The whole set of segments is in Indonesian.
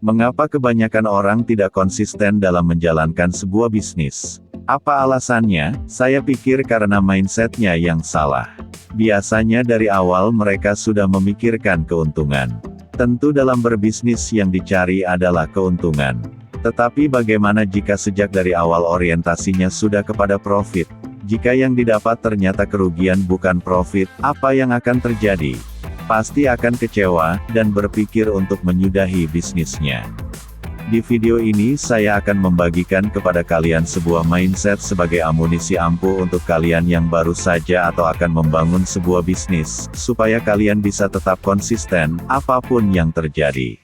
Mengapa kebanyakan orang tidak konsisten dalam menjalankan sebuah bisnis? Apa alasannya? Saya pikir karena mindsetnya yang salah. Biasanya dari awal mereka sudah memikirkan keuntungan. Tentu dalam berbisnis yang dicari adalah keuntungan. Tetapi bagaimana jika sejak dari awal orientasinya sudah kepada profit? Jika yang didapat ternyata kerugian bukan profit, apa yang akan terjadi? Pasti akan kecewa, dan berpikir untuk menyudahi bisnisnya. Di video ini saya akan membagikan kepada kalian sebuah mindset sebagai amunisi ampuh untuk kalian yang baru saja atau akan membangun sebuah bisnis, supaya kalian bisa tetap konsisten, apapun yang terjadi.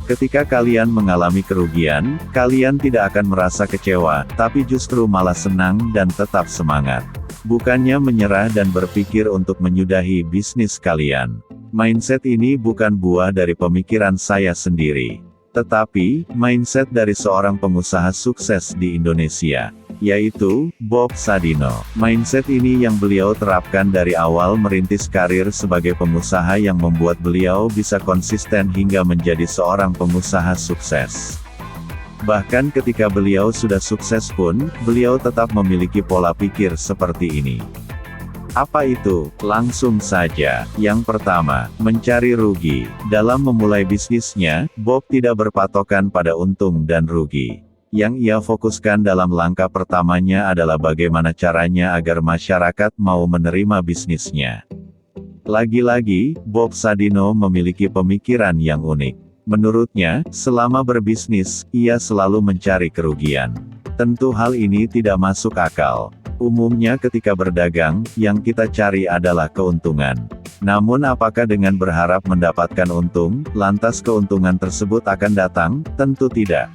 Ketika kalian mengalami kerugian, kalian tidak akan merasa kecewa, tapi justru malah senang dan tetap semangat. Bukannya menyerah dan berpikir untuk menyudahi bisnis kalian. Mindset ini bukan buah dari pemikiran saya sendiri, tetapi mindset dari seorang pengusaha sukses di Indonesia, yaitu Bob Sadino. Mindset ini yang beliau terapkan dari awal merintis karir sebagai pengusaha yang membuat beliau bisa konsisten hingga menjadi seorang pengusaha sukses. Bahkan ketika beliau sudah sukses pun, beliau tetap memiliki pola pikir seperti ini. Apa itu? Langsung saja. Yang pertama, mencari rugi. Dalam memulai bisnisnya, Bob tidak berpatokan pada untung dan rugi. Yang ia fokuskan dalam langkah pertamanya adalah bagaimana caranya agar masyarakat mau menerima bisnisnya. Lagi-lagi, Bob Sadino memiliki pemikiran yang unik. Menurutnya, selama berbisnis, ia selalu mencari kerugian. Tentu hal ini tidak masuk akal. Umumnya ketika berdagang, yang kita cari adalah keuntungan. Namun apakah dengan berharap mendapatkan untung, lantas keuntungan tersebut akan datang? Tentu tidak.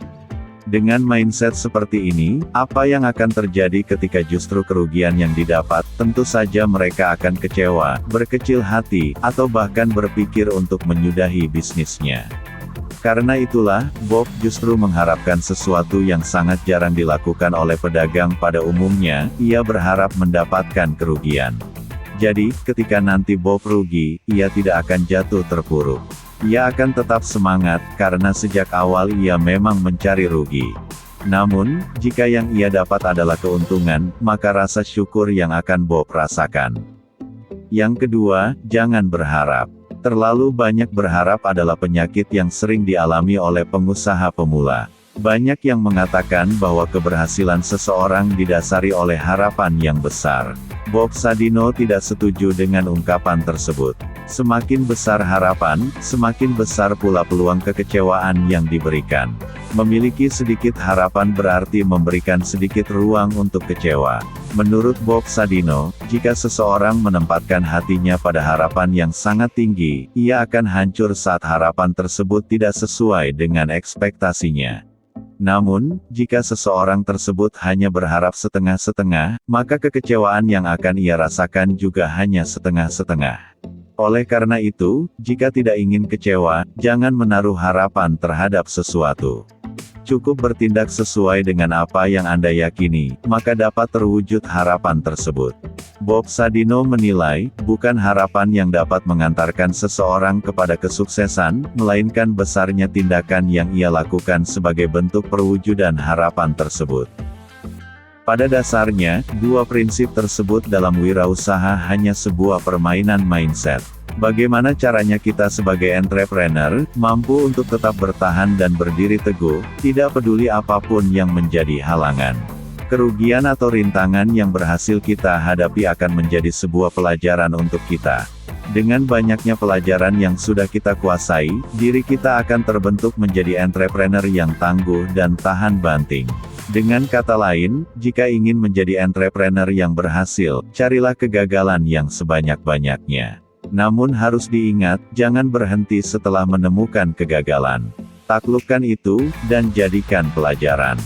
Dengan mindset seperti ini, apa yang akan terjadi ketika justru kerugian yang didapat? Tentu saja mereka akan kecewa, berkecil hati, atau bahkan berpikir untuk menyudahi bisnisnya. Karena itulah, Bob justru mengharapkan sesuatu yang sangat jarang dilakukan oleh pedagang pada umumnya, ia berharap mendapatkan kerugian. Jadi, ketika nanti Bob rugi, ia tidak akan jatuh terpuruk. Ia akan tetap semangat, karena sejak awal ia memang mencari rugi. Namun, jika yang ia dapat adalah keuntungan, maka rasa syukur yang akan Bob rasakan. Yang kedua, jangan berharap. Terlalu banyak berharap adalah penyakit yang sering dialami oleh pengusaha pemula. Banyak yang mengatakan bahwa keberhasilan seseorang didasari oleh harapan yang besar. Bob Sadino tidak setuju dengan ungkapan tersebut. Semakin besar harapan, semakin besar pula peluang kekecewaan yang diberikan. Memiliki sedikit harapan berarti memberikan sedikit ruang untuk kecewa. Menurut Bob Sadino, jika seseorang menempatkan hatinya pada harapan yang sangat tinggi, ia akan hancur saat harapan tersebut tidak sesuai dengan ekspektasinya. Namun, jika seseorang tersebut hanya berharap setengah-setengah, maka kekecewaan yang akan ia rasakan juga hanya setengah-setengah. Oleh karena itu, jika tidak ingin kecewa, jangan menaruh harapan terhadap sesuatu. Cukup bertindak sesuai dengan apa yang Anda yakini, maka dapat terwujud harapan tersebut. Bob Sadino menilai, bukan harapan yang dapat mengantarkan seseorang kepada kesuksesan, melainkan besarnya tindakan yang ia lakukan sebagai bentuk perwujudan harapan tersebut. Pada dasarnya, dua prinsip tersebut dalam wirausaha hanya sebuah permainan mindset. Bagaimana caranya kita sebagai entrepreneur, mampu untuk tetap bertahan dan berdiri teguh, tidak peduli apapun yang menjadi halangan. Kerugian atau rintangan yang berhasil kita hadapi akan menjadi sebuah pelajaran untuk kita. Dengan banyaknya pelajaran yang sudah kita kuasai, diri kita akan terbentuk menjadi entrepreneur yang tangguh dan tahan banting. Dengan kata lain, jika ingin menjadi entrepreneur yang berhasil, carilah kegagalan yang sebanyak-banyaknya. Namun harus diingat, jangan berhenti setelah menemukan kegagalan. Taklukkan itu, dan jadikan pelajaran.